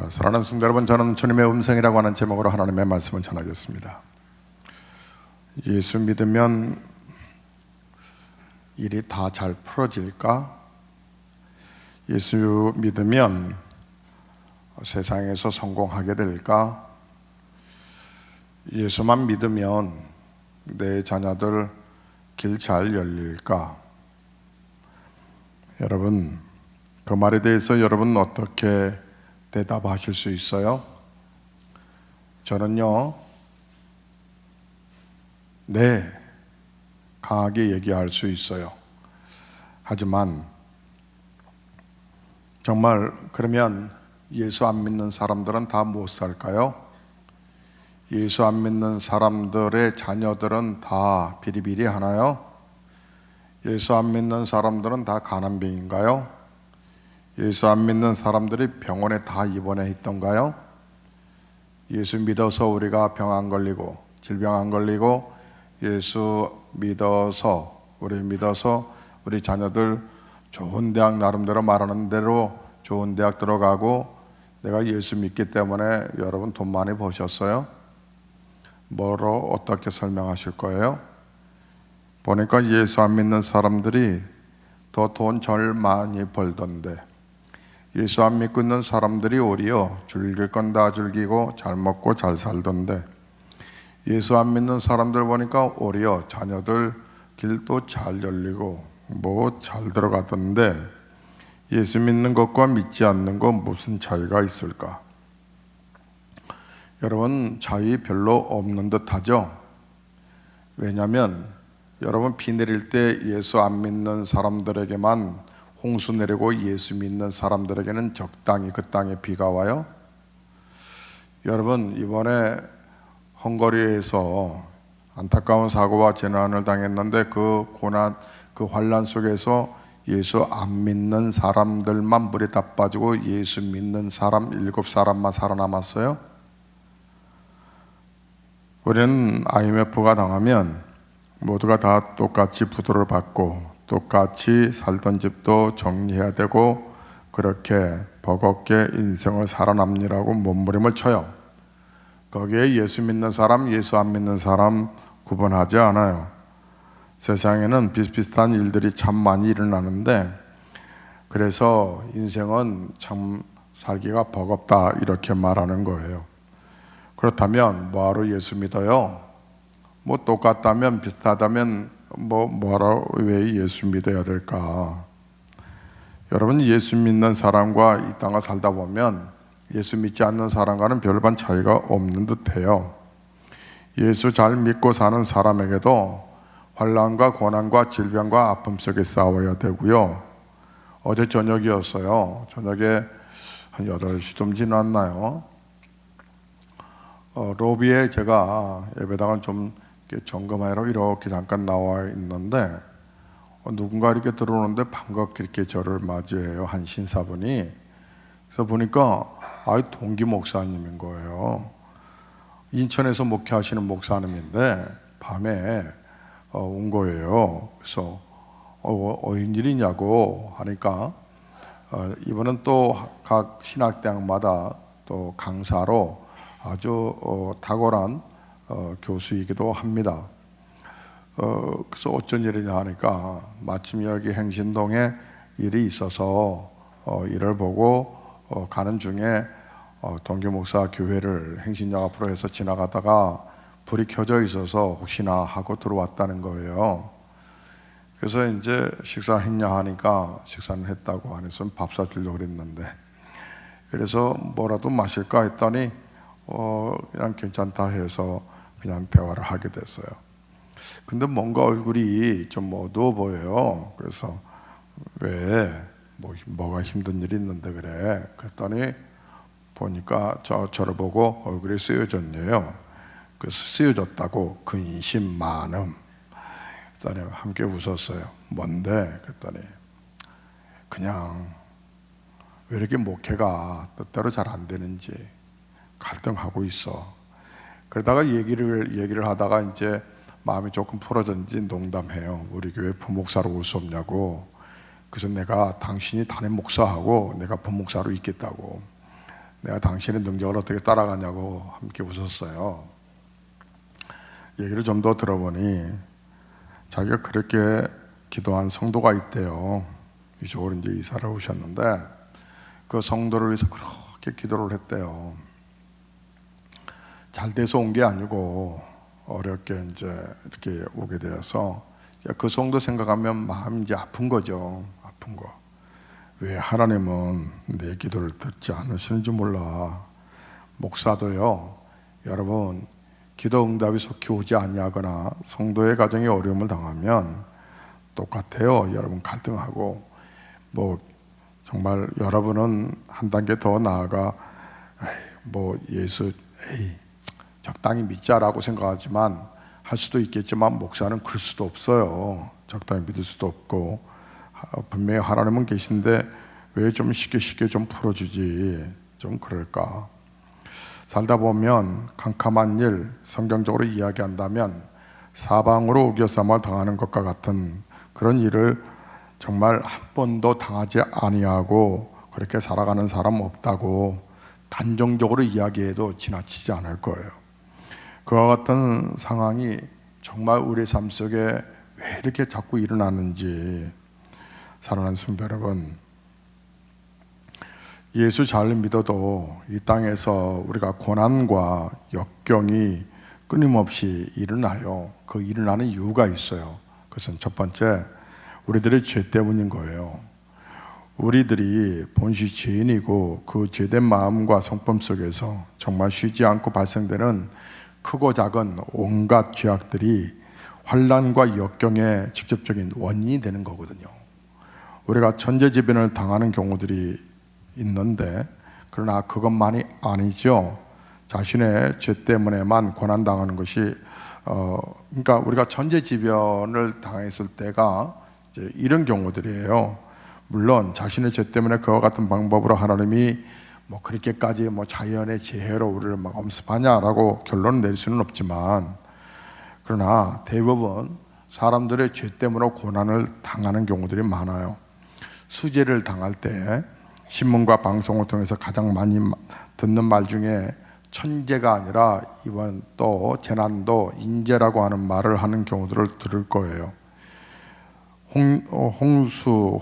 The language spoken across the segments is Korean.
사랑하는 성도 여러분, 저는 주님의 음성이라고 하는 제목으로 하나님의 말씀을 전하겠습니다. 예수 믿으면 일이 다 잘 풀어질까? 예수 믿으면 세상에서 성공하게 될까? 예수만 믿으면 내 자녀들 길 잘 열릴까? 여러분, 그 말에 대해서 여러분 어떻게 대답하실 수 있어요? 저는요, 네, 강하게 얘기할 수 있어요. 하지만 정말 그러면 예수 안 믿는 사람들은 다 못 살까요? 예수 안 믿는 사람들의 자녀들은 다 비리비리 하나요? 예수 안 믿는 사람들은 다 가난병인가요? 예수 안 믿는 사람들이 병원에 다 입원해 있던가요? 예수 믿어서 우리가 병 안 걸리고 질병 안 걸리고 예수 믿어서 우리 자녀들 좋은 대학 나름대로 말하는 대로 좋은 대학 들어가고 내가 예수 믿기 때문에 여러분 돈 많이 버셨어요? 뭐로 어떻게 설명하실 거예요? 보니까 예수 안 믿는 사람들이 더 돈 절 많이 벌던데 예수 안 믿고 있는 사람들이 오히려 즐길 건 다 즐기고 잘 먹고 잘 살던데 예수 안 믿는 사람들 보니까 오히려 자녀들 길도 잘 열리고 뭐 잘 들어가던데 예수 믿는 것과 믿지 않는 것 무슨 차이가 있을까? 여러분 차이 별로 없는 듯 하죠? 왜냐하면 여러분 비 내릴 때 예수 안 믿는 사람들에게만 홍수 내리고 예수 믿는 사람들에게는 적당히 그 땅에 비가 와요. 여러분 이번에 헝가리에서 안타까운 사고와 재난을 당했는데 그 고난, 그 환난 속에서 예수 안 믿는 사람들만 물에 다 빠지고 예수 믿는 사람 7사람만 살아남았어요. 우리는 IMF가 당하면 모두가 다 똑같이 부도를 받고 똑같이 살던 집도 정리해야 되고 그렇게 버겁게 인생을 살아남느라고 몸부림을 쳐요. 거기에 예수 믿는 사람, 예수 안 믿는 사람 구분하지 않아요. 세상에는 비슷비슷한 일들이 참 많이 일어나는데 그래서 인생은 참 살기가 버겁다 이렇게 말하는 거예요. 그렇다면 뭐하러 예수 믿어요? 뭐 똑같다면 비슷하다면 뭐하러 왜 예수 믿어야 될까? 여러분 예수 믿는 사람과 이 땅을 살다 보면 예수 믿지 않는 사람과는 별반 차이가 없는 듯해요. 예수 잘 믿고 사는 사람에게도 환난과 고난과 질병과 아픔 속에 싸워야 되고요. 어제 저녁이었어요. 저녁에 한 8시쯤 지났나요? 로비에 제가 예배당을 좀 점검하러 이렇게 잠깐 나와 있는데 누군가 이렇게 들어오는데 반갑게 이렇게 저를 맞이해요. 한 신사분이. 그래서 보니까 동기 목사님인 거예요. 인천에서 목회하시는 목사님인데 밤에 온 거예요. 그래서 웬일이냐고 하니까 이번은 또 각 신학대학마다 또 강사로 아주 탁월한 교수이기도 합니다. 그래서 어쩐 일이냐 하니까 마침 여기 행신동에 일이 있어서 일을 보고 가는 중에 동기 목사 교회를 행신역 앞으로 해서 지나가다가 불이 켜져 있어서 혹시나 하고 들어왔다는 거예요. 그래서 이제 식사했냐 하니까 식사는 했다고 안 했으면 밥 사주려고 그랬는데 그래서 뭐라도 마실까 했더니 그냥 괜찮다 해서 그냥 대화를 하게 됐어요. 근데 뭔가 얼굴이 좀 어두워 보여요. 그래서 왜 뭐가 힘든 일이 있는데 그래? 그랬더니 보니까 저를 보고 얼굴이 쓰여졌네요. 그래서 쓰여졌다고 근심 많음. 그랬더니 함께 웃었어요. 뭔데? 그랬더니 그냥 왜 이렇게 목회가 뜻대로 잘 안 되는지 갈등하고 있어. 그러다가 얘기를 하다가 이제 마음이 조금 풀어졌는지 농담해요. 우리 교회 부목사로 올 수 없냐고. 그래서 내가 당신이 담임 목사하고 내가 부목사로 있겠다고. 내가 당신의 능력을 어떻게 따라가냐고 함께 웃었어요. 얘기를 좀 더 들어보니 자기가 그렇게 기도한 성도가 있대요. 이쪽으로 이제 이사를 오셨는데 그 성도를 위해서 그렇게 기도를 했대요. 잘 돼서 온 게 아니고 어렵게 이제 이렇게 오게 되어서 그 성도 생각하면 마음이 이제 아픈 거죠. 아픈 거. 왜 하나님은 내 기도를 듣지 않으시는지 몰라. 목사도요, 여러분 기도 응답이 속히 오지 아니하거나 성도의 가정에 어려움을 당하면 똑같아요. 여러분 갈등하고 뭐 정말 여러분은 한 단계 더 나아가 뭐 예수 적당히 믿자라고 생각하지만 할 수도 있겠지만 목사는 그럴 수도 없어요. 적당히 믿을 수도 없고 분명히 하나님은 계신데 왜 좀 쉽게 좀 풀어주지 좀 그럴까. 살다 보면 캄캄한 일 성경적으로 이야기한다면 사방으로 우겨싸마 당하는 것과 같은 그런 일을 정말 한 번도 당하지 아니하고 그렇게 살아가는 사람 없다고 단정적으로 이야기해도 지나치지 않을 거예요. 그와 같은 상황이 정말 우리 삶 속에 왜 이렇게 자꾸 일어나는지. 사랑하는 성도 여러분, 예수 잘 믿어도 이 땅에서 우리가 고난과 역경이 끊임없이 일어나요. 그 일어나는 이유가 있어요. 그것은 첫 번째, 우리들의 죄 때문인 거예요. 우리들이 본시 죄인이고 그 죄된 마음과 성품 속에서 정말 쉬지 않고 발생되는 크고 작은 온갖 죄악들이 환난과 역경의 직접적인 원인이 되는 거거든요. 우리가 천재지변을 당하는 경우들이 있는데 그러나 그것만이 아니죠. 자신의 죄 때문에만 고난당하는 것이 그러니까 우리가 천재지변을 당했을 때가 이제 이런 경우들이에요. 물론 자신의 죄 때문에 그와 같은 방법으로 하나님이 뭐 그렇게까지 뭐 자연의 재해로 우리를 막 엄습하냐라고 결론을 내릴 수는 없지만 그러나 대부분 사람들의 죄 때문에 고난을 당하는 경우들이 많아요. 수재를 당할 때 신문과 방송을 통해서 가장 많이 듣는 말 중에 천재가 아니라 이번 또 재난도 인재라고 하는 말을 하는 경우들을 들을 거예요.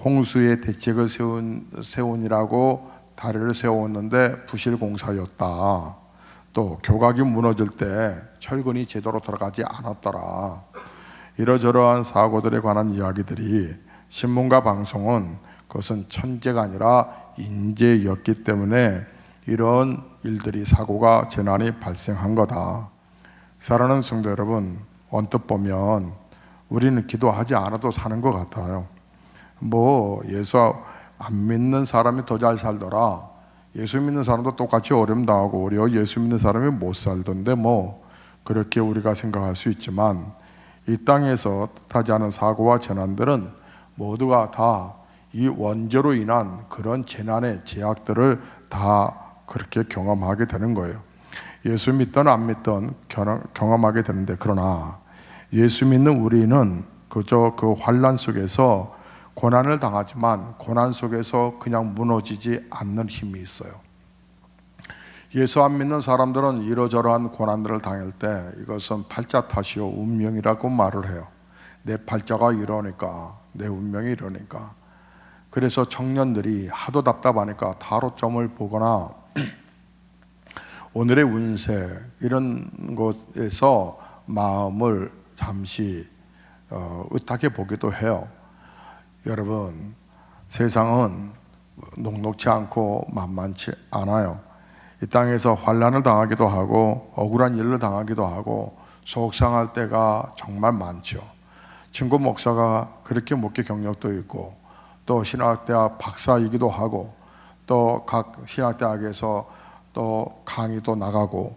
홍수의 대책을 세운이라고 다리를 세웠는데 부실공사였다. 또 교각이 무너질 때 철근이 제대로 들어가지 않았더라. 이러저러한 사고들에 관한 이야기들이 신문과 방송은 그것은 천재가 아니라 인재였기 때문에 이런 일들이 사고가 재난이 발생한 거다. 사랑하는 성도 여러분, 언뜻 보면 우리는 기도하지 않아도 사는 것 같아요. 뭐 예수 안 믿는 사람이 더 잘 살더라. 예수 믿는 사람도 똑같이 어려움 당하고 오히려 예수 믿는 사람이 못 살던데 뭐 그렇게 우리가 생각할 수 있지만 이 땅에서 뜻하지 않은 사고와 재난들은 모두가 다 이 원죄로 인한 그런 재난의 제약들을 다 그렇게 경험하게 되는 거예요. 예수 믿든 안 믿든 경험하게 되는데 그러나 예수 믿는 우리는 그저 그 환난 속에서 고난을 당하지만 고난 속에서 그냥 무너지지 않는 힘이 있어요. 예수 안 믿는 사람들은 이러저러한 고난들을 당할 때 이것은 팔자 탓이요 운명이라고 말을 해요. 내 팔자가 이러니까 내 운명이 이러니까. 그래서 청년들이 하도 답답하니까 타로점을 보거나 오늘의 운세 이런 곳에서 마음을 잠시 의탁해 보기도 해요. 여러분, 세상은 녹록지 않고 만만치 않아요. 이 땅에서 환난을 당하기도 하고 억울한 일을 당하기도 하고 속상할 때가 정말 많죠. 친구 목사가 그렇게 목회 경력도 있고 또 신학대학 박사이기도 하고 또 각 신학대학에서 또 강의도 나가고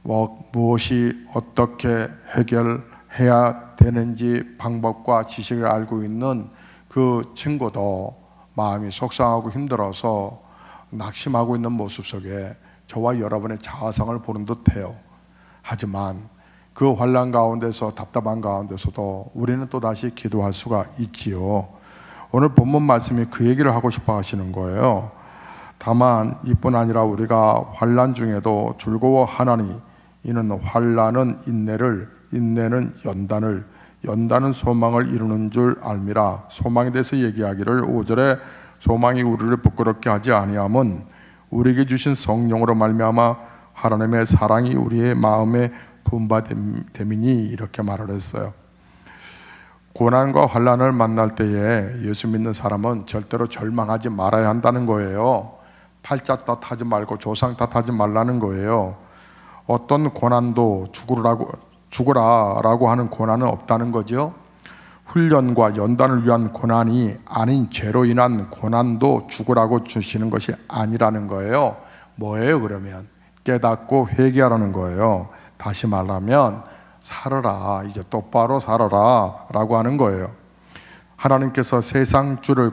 뭐 무엇이 어떻게 해결해야 되는지 방법과 지식을 알고 있는 그 친구도 마음이 속상하고 힘들어서 낙심하고 있는 모습 속에 저와 여러분의 자아상을 보는 듯해요. 하지만 그 환난 가운데서, 답답한 가운데서도 우리는 또다시 기도할 수가 있지요. 오늘 본문 말씀이 그 얘기를 하고 싶어 하시는 거예요. 다만 이뿐 아니라 우리가 환난 중에도 즐거워하나니 이는 환난은 인내를, 인내는 연단을, 연단은 소망을 이루는 줄 알미라. 소망에 대해서 얘기하기를 5절에 소망이 우리를 부끄럽게 하지 아니함은 우리에게 주신 성령으로 말미암아 하나님의 사랑이 우리의 마음에 분바됨이니, 이렇게 말을 했어요. 고난과 환난을 만날 때에 예수 믿는 사람은 절대로 절망하지 말아야 한다는 거예요. 팔자 탓하지 말고 조상 탓하지 말라는 거예요. 어떤 고난도 죽으라라고 하는 고난은 없다는 거죠. 훈련과 연단을 위한 고난이 아닌 죄로 인한 고난도 죽으라고 주시는 것이 아니라는 거예요. 뭐예요 그러면? 깨닫고 회개하라는 거예요. 다시 말하면 살아라, 이제 똑바로 살아라 라고 하는 거예요. 하나님께서 세상 줄을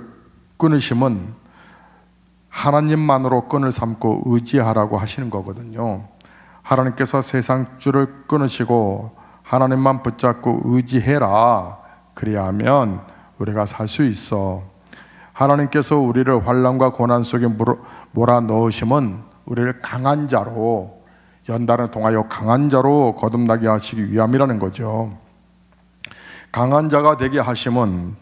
끊으심은 하나님만으로 끈을 삼고 의지하라고 하시는 거거든요. 하나님께서 세상 줄을 끊으시고 하나님만 붙잡고 의지해라, 그리하면 우리가 살 수 있어. 하나님께서 우리를 환난과 고난 속에 몰아넣으심은 우리를 강한 자로, 연단을 통하여 강한 자로 거듭나게 하시기 위함이라는 거죠. 강한 자가 되게 하심은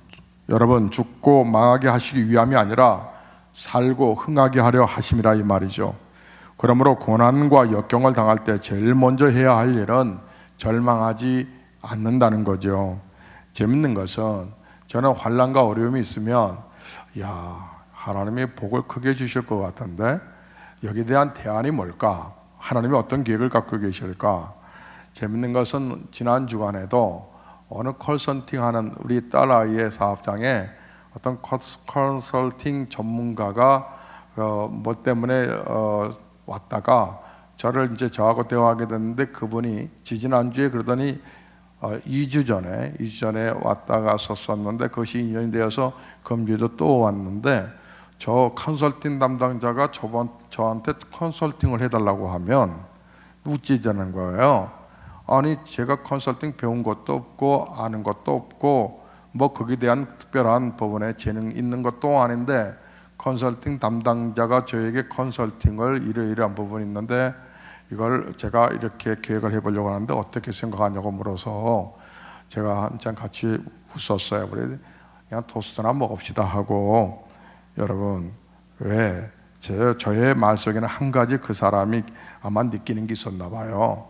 여러분 죽고 망하게 하시기 위함이 아니라 살고 흥하게 하려 하심이라 이 말이죠. 그러므로 고난과 역경을 당할 때 제일 먼저 해야 할 일은 절망하지 않는다는 거죠. 재밌는 것은 저는 환난과 어려움이 있으면 하나님이 복을 크게 주실 것 같은데 여기에 대한 대안이 뭘까? 하나님이 어떤 계획을 갖고 계실까? 재밌는 것은 지난 주간에도 어느 컨설팅하는 우리 딸아이의 사업장에 어떤 컨설팅 전문가가 뭐 때문에 왔다가 저를 이제 저하고 대화하게 됐는데, 그분이 지지난주에 그러더니 2주 전에 왔다 갔었는데 그것이 인연이 되어서 금주에도 또 왔는데, 저 컨설팅 담당자가 저한테 컨설팅을 해달라고 하면 웃지자는 거예요. 아니 제가 컨설팅 배운 것도 없고 아는 것도 없고 뭐 거기에 대한 특별한 부분에 재능 있는 것도 아닌데 컨설팅 담당자가 저에게 컨설팅을 이러이러한 부분이 있는데 이걸 제가 이렇게 계획을 해보려고 하는데 어떻게 생각하냐고 물어서 제가 한참 같이 웃었어요. 그래서 그냥 토스트나 먹읍시다 하고, 여러분 왜 저의 말 속에는 한 가지 그 사람이 아마 느끼는 게 있었나 봐요.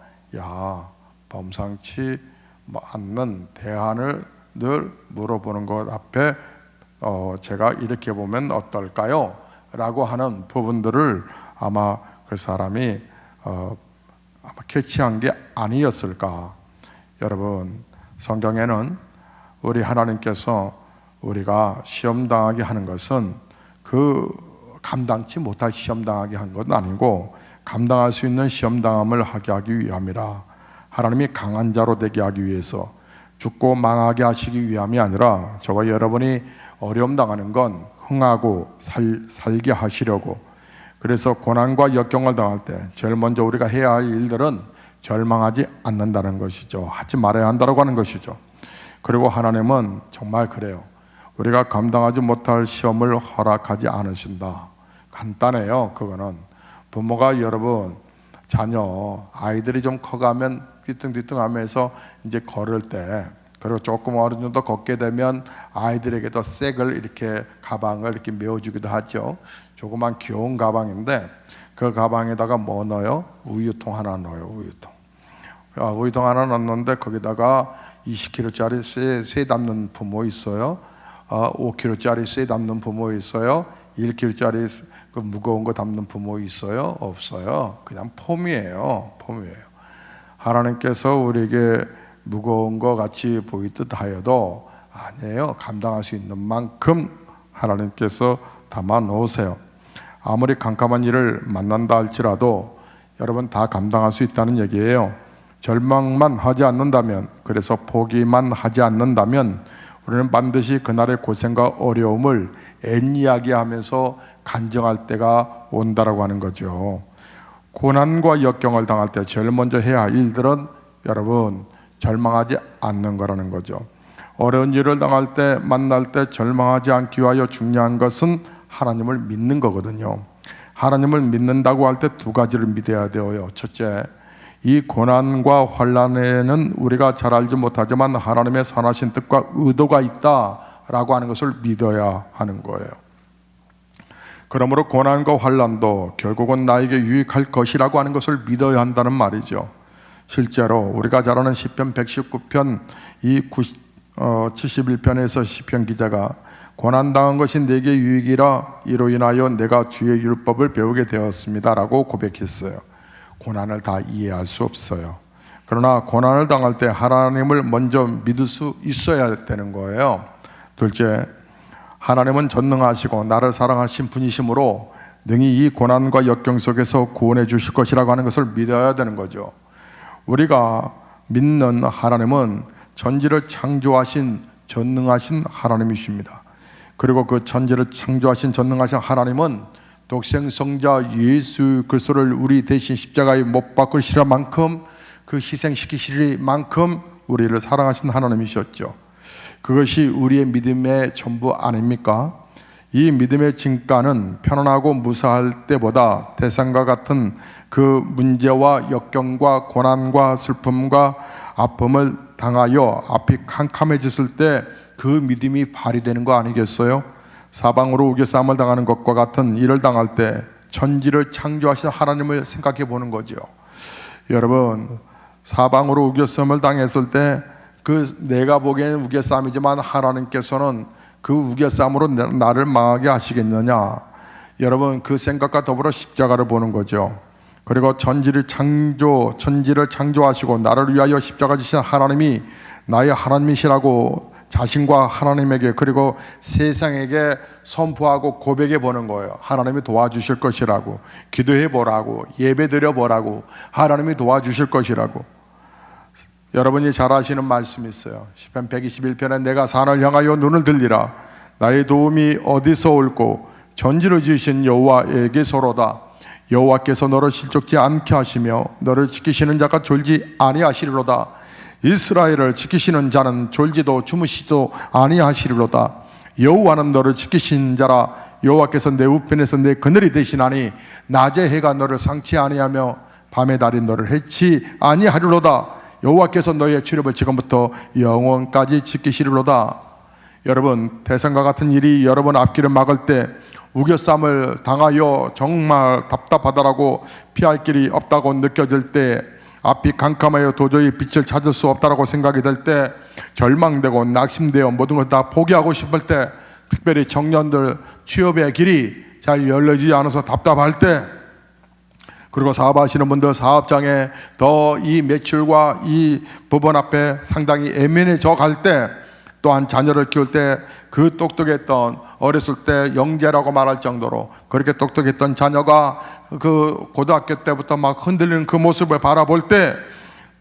범상치 않는 대안을 늘 물어보는 것 앞에 제가 이렇게 보면 어떨까요? 라고 하는 부분들을 아마 그 사람이 아마 캐치한 게 아니었을까. 여러분, 성경에는 우리 하나님께서 우리가 시험당하게 하는 것은 그 감당치 못할 시험당하게 한 건 아니고 감당할 수 있는 시험당함을 하게 하기 위함이라. 하나님이 강한 자로 되게 하기 위해서, 죽고 망하게 하시기 위함이 아니라 저와 여러분이 어려움 당하는 건 흥하고 살게 하시려고. 그래서 고난과 역경을 당할 때 제일 먼저 우리가 해야 할 일들은 절망하지 않는다는 것이죠. 하지 말아야 한다고 하는 것이죠. 그리고 하나님은 정말 그래요. 우리가 감당하지 못할 시험을 허락하지 않으신다. 간단해요. 그거는 부모가 여러분 아이들이 좀 커가면 뒤뚱뒤뚱하면서 이제 걸을 때, 그리고 조금 어느 정도 걷게 되면 아이들에게도 색을 이렇게 가방을 이렇게 메워주기도 하죠. 조그만 귀여운 가방인데 그 가방에다가 뭐 넣어요? 우유통 하나 넣어요. 우유통 하나 넣는데 거기다가 20kg짜리 쇠 담는 부모 있어요. 5kg짜리 쇠 담는 부모 있어요. 1kg짜리 그 무거운 거 담는 부모 있어요? 없어요. 그냥 폼이에요. 하나님께서 우리에게 무거운 거 같이 보일 듯 하여도 아니에요. 감당할 수 있는 만큼 하나님께서 담아 놓으세요. 아무리 캄캄한 일을 만난다 할지라도 여러분 다 감당할 수 있다는 얘기예요. 절망만 하지 않는다면, 그래서 포기만 하지 않는다면 우리는 반드시 그날의 고생과 어려움을 앤이야기하면서 간증할 때가 온다라고 하는 거죠. 고난과 역경을 당할 때 제일 먼저 해야 할 일들은 여러분 절망하지 않는 거라는 거죠. 어려운 일을 당할 때, 만날 때 절망하지 않기 위하여 중요한 것은 하나님을 믿는 거거든요. 하나님을 믿는다고 할 때 두 가지를 믿어야 돼요. 첫째, 이 고난과 환난에는 우리가 잘 알지 못하지만 하나님의 선하신 뜻과 의도가 있다라고 하는 것을 믿어야 하는 거예요. 그러므로 고난과 환난도 결국은 나에게 유익할 것이라고 하는 것을 믿어야 한다는 말이죠. 실제로 우리가 잘 아는 시편 119편 71편에서 시편 기자가 고난당한 것이 내게 유익이라 이로 인하여 내가 주의 율법을 배우게 되었습니다 라고 고백했어요. 고난을 다 이해할 수 없어요. 그러나 고난을 당할 때 하나님을 먼저 믿을 수 있어야 되는 거예요. 둘째, 하나님은 전능하시고 나를 사랑하신 분이시므로 능히 이 고난과 역경 속에서 구원해 주실 것이라고 하는 것을 믿어야 되는 거죠. 우리가 믿는 하나님은 전지를 창조하신 전능하신 하나님이십니다. 그리고 그 전지를 창조하신 전능하신 하나님은 독생성자 예수 그리스도를 우리 대신 십자가에 못 박으시려 만큼, 그 희생시키시리 만큼 우리를 사랑하신 하나님이셨죠. 그것이 우리의 믿음의 전부 아닙니까? 이 믿음의 진가는 편안하고 무사할 때보다 태산과 같은 그 문제와 역경과 고난과 슬픔과 아픔을 당하여 앞이 캄캄해졌을 때 그 믿음이 발휘되는 거 아니겠어요? 사방으로 우겨싸움을 당하는 것과 같은 일을 당할 때 천지를 창조하신 하나님을 생각해 보는 거죠. 여러분, 사방으로 우겨싸움을 당했을 때 그 내가 보기에는 우겨싸움이지만 하나님께서는 그 우겨싸움으로 나를 망하게 하시겠느냐? 여러분, 그 생각과 더불어 십자가를 보는 거죠. 그리고 천지를 창조하시고 나를 위하여 십자가 지신 하나님이 나의 하나님이시라고 자신과 하나님에게 그리고 세상에게 선포하고 고백해 보는 거예요. 하나님이 도와주실 것이라고, 기도해 보라고, 예배 드려 보라고, 하나님이 도와주실 것이라고. 여러분이 잘 아시는 말씀이 있어요. 시편 121편에 내가 산을 향하여 눈을 들리라. 나의 도움이 어디서 올고 전지를 지으신 여호와에게서로다. 여호와께서 너를 실족지 않게 하시며 너를 지키시는 자가 졸지 아니하시리로다. 이스라엘을 지키시는 자는 졸지도 주무시도 아니하시리로다. 여호와는 너를 지키신 자라. 여호와께서 내 우편에서 내 그늘이 되시나니 낮에 해가 너를 상치 아니하며 밤에 달이 너를 해치 아니하리로다. 여호와께서 너의 출입을 지금부터 영원까지 지키시리로다. 여러분, 태산과 같은 일이 여러분 앞길을 막을 때 우겨쌈을 당하여 정말 답답하다라고 피할 길이 없다고 느껴질 때, 앞이 캄캄하여 도저히 빛을 찾을 수 없다라고 생각이 될 때, 절망되고 낙심되어 모든 걸 다 포기하고 싶을 때, 특별히 청년들 취업의 길이 잘 열리지 않아서 답답할 때, 그리고 사업하시는 분들 사업장에 더 이 매출과 이 법원 앞에 상당히 애매해져 갈 때, 또한 자녀를 키울 때 그 똑똑했던, 어렸을 때 영재라고 말할 정도로 그렇게 똑똑했던 자녀가 그 고등학교 때부터 막 흔들리는 그 모습을 바라볼 때,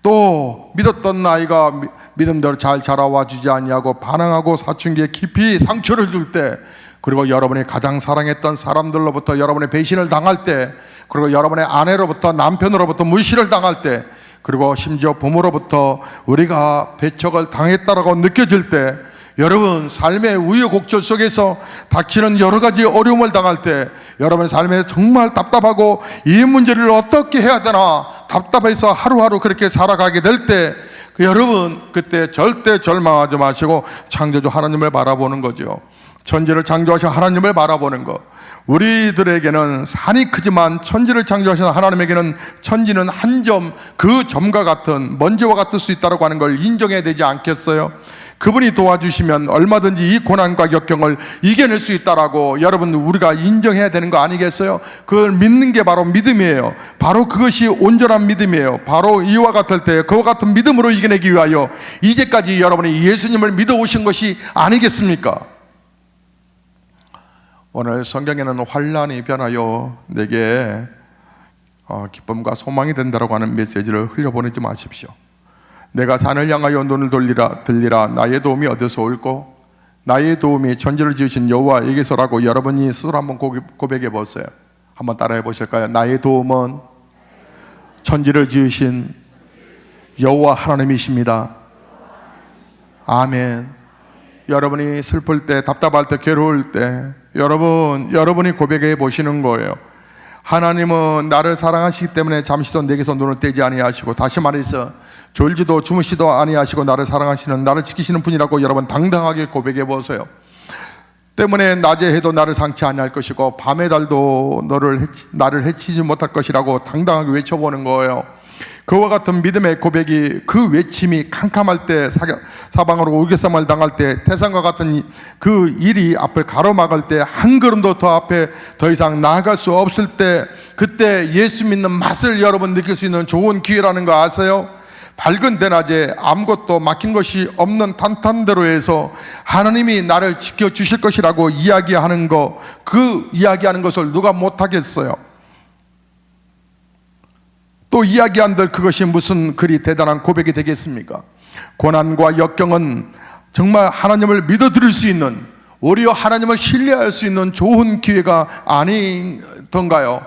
또 믿었던 아이가 믿음대로 잘 자라와 주지 않냐고 반항하고 사춘기에 깊이 상처를 줄 때, 그리고 여러분이 가장 사랑했던 사람들로부터 여러분의 배신을 당할 때, 그리고 여러분의 아내로부터 남편으로부터 무시를 당할 때, 그리고 심지어 부모로부터 우리가 배척을 당했다라고 느껴질 때, 여러분 삶의 우여곡절 속에서 닥치는 여러 가지 어려움을 당할 때, 여러분의 삶에 정말 답답하고 이 문제를 어떻게 해야 되나 답답해서 하루하루 그렇게 살아가게 될 때, 여러분 그때 절대 절망하지 마시고 창조주 하나님을 바라보는 거죠. 천지를 창조하신 하나님을 바라보는 것. 우리들에게는 산이 크지만 천지를 창조하신 하나님에게는 천지는 한 점, 그 점과 같은 먼지와 같을 수 있다고 하는 걸 인정해야 되지 않겠어요? 그분이 도와주시면 얼마든지 이 고난과 역경을 이겨낼 수 있다라고 여러분 우리가 인정해야 되는 거 아니겠어요? 그걸 믿는 게 바로 믿음이에요. 바로 그것이 온전한 믿음이에요. 바로 이와 같을 때 그와 같은 믿음으로 이겨내기 위하여 이제까지 여러분이 예수님을 믿어오신 것이 아니겠습니까? 오늘 성경에는 환난이 변하여 내게 기쁨과 소망이 된다라고 하는 메시지를 흘려보내지 마십시오. 내가 산을 향하여 눈을 들리라. 나의 도움이 어디서 올고 나의 도움이 천지를 지으신 여호와에게서라고 여러분이 스스로 한번 고백해 보세요. 한번 따라해 보실까요? 나의 도움은 천지를 지으신 여호와 하나님이십니다. 아멘. 여러분이 슬플 때, 답답할 때, 괴로울 때 여러분이 고백해 보시는 거예요. 하나님은 나를 사랑하시기 때문에 잠시도 내게서 눈을 떼지 아니하시고, 다시 말해서 졸지도 주무시도 아니하시고 나를 사랑하시는, 나를 지키시는 분이라고 여러분 당당하게 고백해 보세요. 때문에 낮에 해도 나를 상치 아니할 것이고 밤의 달도 나를 해치지 못할 것이라고 당당하게 외쳐보는 거예요. 그와 같은 믿음의 고백이, 그 외침이 캄캄할 때, 사방으로 우겨쌈을 당할 때, 태산과 같은 그 일이 앞을 가로막을 때, 한 걸음도 더 앞에 더 이상 나아갈 수 없을 때, 그때 예수 믿는 맛을 여러분 느낄 수 있는 좋은 기회라는 거 아세요? 밝은 대낮에 아무것도 막힌 것이 없는 탄탄대로에서 하나님이 나를 지켜주실 것이라고 이야기하는 거, 그 이야기하는 것을 누가 못하겠어요? 또 이야기한들 그것이 무슨 그리 대단한 고백이 되겠습니까? 고난과 역경은 정말 하나님을 믿어드릴 수 있는, 오히려 하나님을 신뢰할 수 있는 좋은 기회가 아니던가요?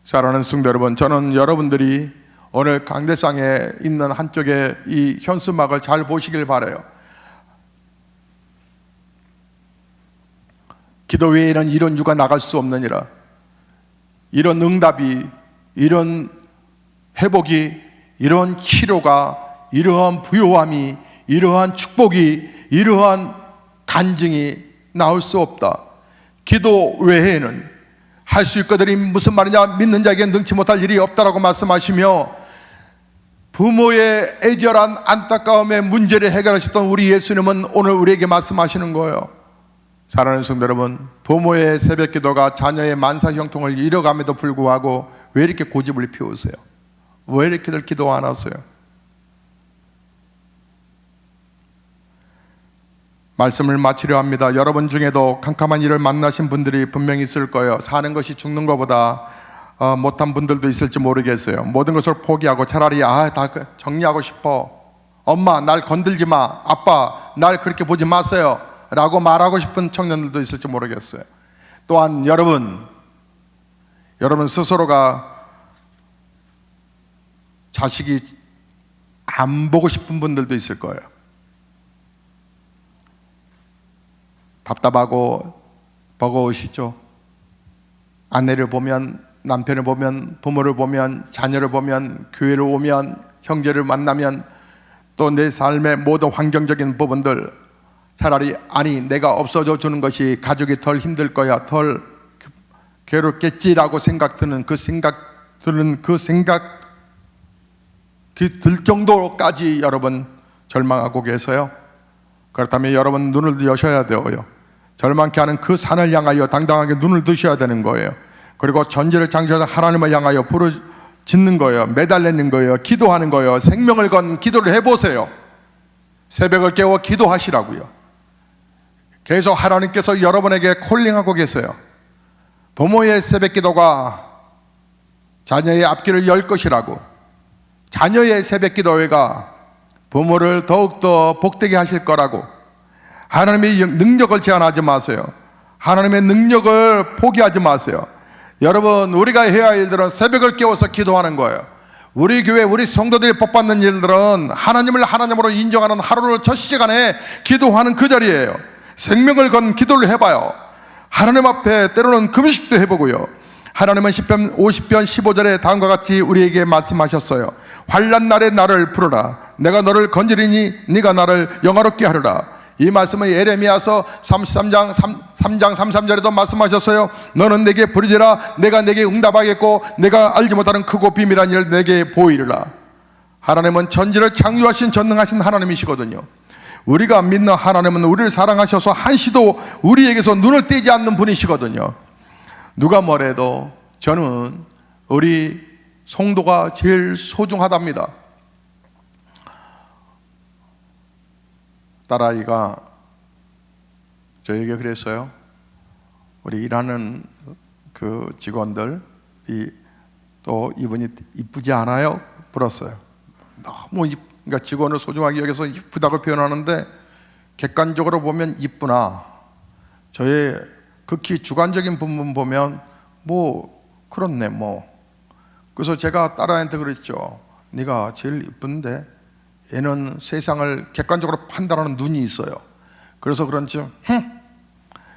사랑하는 성도 여러분, 저는 여러분들이 오늘 강대상에 있는 한쪽에 이 현수막을 잘 보시길 바라요. 기도 외에는 이런 유가 나갈 수 없느니라. 이런 응답이, 이런 회복이, 이러한 치료가, 이러한 부요함이, 이러한 축복이, 이러한 간증이 나올 수 없다. 기도 외에는 할 수 있거든이 무슨 말이냐, 믿는 자에게 능치 못할 일이 없다라고 말씀하시며, 부모의 애절한 안타까움의 문제를 해결하셨던 우리 예수님은 오늘 우리에게 말씀하시는 거예요. 사랑하는 성도 여러분, 부모의 새벽 기도가 자녀의 만사 형통을 이뤄감에도 불구하고 왜 이렇게 고집을 피우세요? 왜 이렇게들 기도 안 하세요? 말씀을 마치려 합니다. 여러분 중에도 캄캄한 일을 만나신 분들이 분명히 있을 거예요. 사는 것이 죽는 것보다 못한 분들도 있을지 모르겠어요. 모든 것을 포기하고 차라리 다 정리하고 싶어, 엄마 날 건들지 마, 아빠 날 그렇게 보지 마세요 라고 말하고 싶은 청년들도 있을지 모르겠어요. 또한 여러분 스스로가 자식이 안 보고 싶은 분들도 있을 거예요. 답답하고 버거우시죠? 아내를 보면, 남편을 보면, 부모를 보면, 자녀를 보면, 교회를 오면, 형제를 만나면, 또 내 삶의 모든 환경적인 부분들, 차라리 내가 없어져 주는 것이 가족이 덜 힘들 거야, 덜 괴롭겠지라고 생각드는 그 생각 들 정도까지 여러분 절망하고 계세요. 그렇다면 여러분 눈을 여셔야 돼요. 절망케 하는 그 산을 향하여 당당하게 눈을 뜨셔야 되는 거예요. 그리고 전지를 창조하신 하나님을 향하여 부르짖는 거예요. 매달리는 거예요. 기도하는 거예요. 생명을 건 기도를 해보세요. 새벽을 깨워 기도하시라고요. 계속 하나님께서 여러분에게 콜링하고 계세요. 부모의 새벽 기도가 자녀의 앞길을 열 것이라고, 자녀의 새벽 기도회가 부모를 더욱더 복되게 하실 거라고. 하나님의 능력을 제한하지 마세요. 하나님의 능력을 포기하지 마세요. 여러분, 우리가 해야 할 일들은 새벽을 깨워서 기도하는 거예요. 우리 교회, 우리 성도들이 복받는 일들은 하나님을 하나님으로 인정하는 하루를 첫 시간에 기도하는 그 자리예요. 생명을 건 기도를 해봐요. 하나님 앞에 때로는 금식도 해보고요. 하나님은 시편 50편 15절에 다음과 같이 우리에게 말씀하셨어요. 환난 날에 나를 부르라. 내가 너를 건지리니 네가 나를 영화롭게 하리라. 이 말씀은 예레미야서 33장 33절에도 말씀하셨어요. 너는 내게 부르짖으라. 내가 내게 응답하겠고 내가 알지 못하는 크고 비밀한 일을 내게 보이리라. 하나님은 천지를 창조하신 전능하신 하나님이시거든요. 우리가 믿는 하나님은 우리를 사랑하셔서 한시도 우리에게서 눈을 떼지 않는 분이시거든요. 누가 뭐래도 저는 우리 성도가 제일 소중하답니다. 딸아이가 저에게 그랬어요. 우리 일하는 그 직원들, 또 이분이 이쁘지 않아요? 물었어요. 너무 그러니까 직원을 소중하게 여기서 이쁘다고 표현하는데 객관적으로 보면 이쁘나 저의 극히 주관적인 부분 보면 뭐 그렇네 뭐. 그래서 제가 딸아이한테 그랬죠. 네가 제일 이쁜데 얘는 세상을 객관적으로 판단하는 눈이 있어요. 그래서 그런지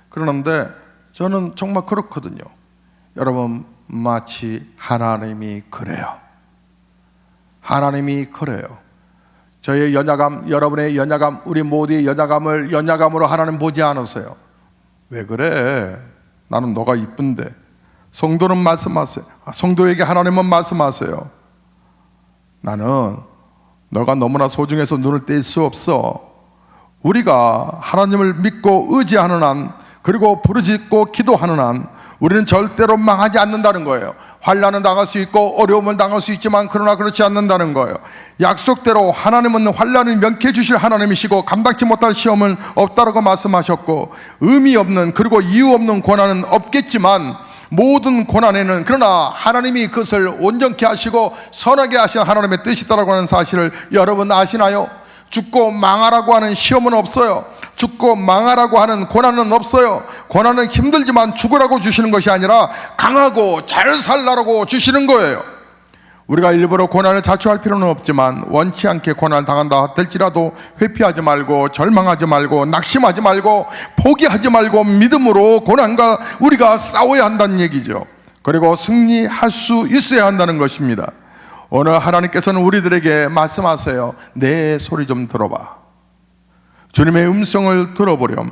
그러는데 저는 정말 그렇거든요. 여러분, 마치 하나님이 그래요. 하나님이 그래요. 저의 연약함, 여러분의 연약함, 우리 모두의 연약함을 연약함으로 하나님 보지 않으세요. 왜 그래? 나는 너가 이쁜데. 성도는 말씀하세요. 성도에게 하나님은 말씀하세요. 나는 너가 너무나 소중해서 눈을 뗄 수 없어. 우리가 하나님을 믿고 의지하는 한, 그리고 부르짖고 기도하는 한 우리는 절대로 망하지 않는다는 거예요. 환난은 당할 수 있고 어려움을 당할 수 있지만 그러나 그렇지 않는다는 거예요. 약속대로 하나님은 환난을 면케해 주실 하나님이시고 감당치 못할 시험은 없다라고 말씀하셨고, 의미 없는, 그리고 이유 없는 고난은 없겠지만 모든 고난에는 그러나 하나님이 그것을 온전케 하시고 선하게 하신 하나님의 뜻이다라고 하는 사실을 여러분 아시나요? 죽고 망하라고 하는 시험은 없어요. 죽고 망하라고 하는 고난은 없어요. 고난은 힘들지만 죽으라고 주시는 것이 아니라 강하고 잘 살라고 주시는 거예요. 우리가 일부러 고난을 자초할 필요는 없지만 원치 않게 고난을 당한다 할지라도 회피하지 말고 절망하지 말고 낙심하지 말고 포기하지 말고 믿음으로 고난과 우리가 싸워야 한다는 얘기죠. 그리고 승리할 수 있어야 한다는 것입니다. 오늘 하나님께서는 우리들에게 말씀하세요. 내 소리 좀 들어봐. 주님의 음성을 들어보렴.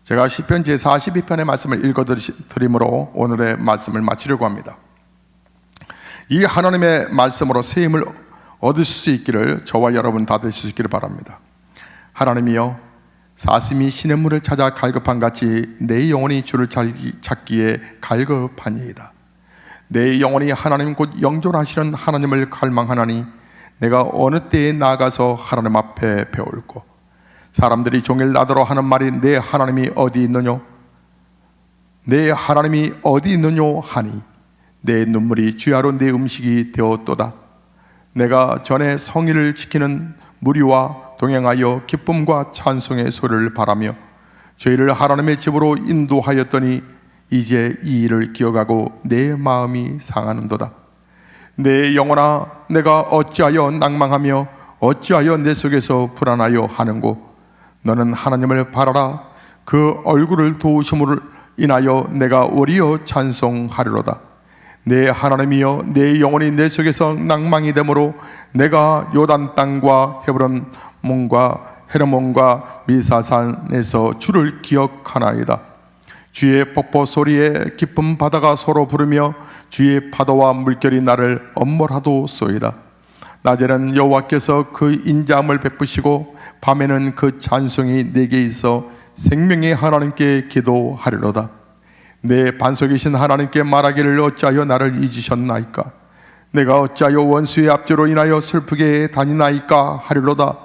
제가 시편 제42편의 말씀을 읽어드림으로 오늘의 말씀을 마치려고 합니다. 이 하나님의 말씀으로 새 힘을 얻을 수 있기를 저와 여러분 다 되실 수 있기를 바랍니다. 하나님이여, 사슴이 시냇물을 찾아 갈급한 같이 내 영혼이 주를 찾기에 갈급하니이다. 내 영혼이 하나님 곧 영존하시는 하나님을 갈망하나니 내가 어느 때에 나아가서 하나님 앞에 배울고, 사람들이 종일 나더러 하는 말이 내 하나님이 어디 있느뇨? 내 하나님이 어디 있느뇨 하니 내 눈물이 주야로 내 음식이 되었도다. 내가 전에 성의를 지키는 무리와 동행하여 기쁨과 찬송의 소리를 바라며 저희를 하나님의 집으로 인도하였더니 이제 이 일을 기억하고 내 마음이 상하는도다. 내 영혼아, 내가 어찌하여 낭망하며 어찌하여 내 속에서 불안하여 하는고? 너는 하나님을 바라라. 그 얼굴을 도우심을 인하여 내가 오리어 찬송하리로다. 내 하나님이여, 내 영혼이 내 속에서 낭망이 되므로 내가 요단 땅과 헤브론 몬과 헤르몬과 미사산에서 주를 기억하나이다. 주의 폭포 소리에 깊은 바다가 서로 부르며 주의 파도와 물결이 나를 엄몰하도소이다. 낮에는 여호와께서 그 인자함을 베푸시고 밤에는 그 찬송이 내게 있어 생명의 하나님께 기도하리로다. 내 반석이신 하나님께 말하기를 어찌하여 나를 잊으셨나이까? 내가 어찌하여 원수의 압제로 인하여 슬프게 다니나이까 하리로다.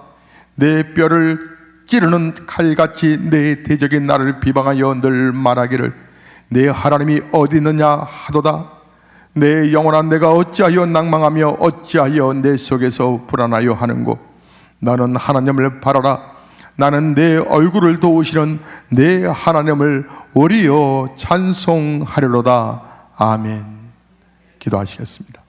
내 뼈를 찌르는 칼같이 내 대적인 나를 비방하여 늘 말하기를 내 하나님이 어디 있느냐 하도다. 내 영혼아, 내가 어찌하여 낭망하며 어찌하여 내 속에서 불안하여 하는고? 너는 하나님을 바라라. 나는 내 얼굴을 도우시는 내 하나님을 오리어 찬송하리로다. 아멘. 기도하시겠습니다.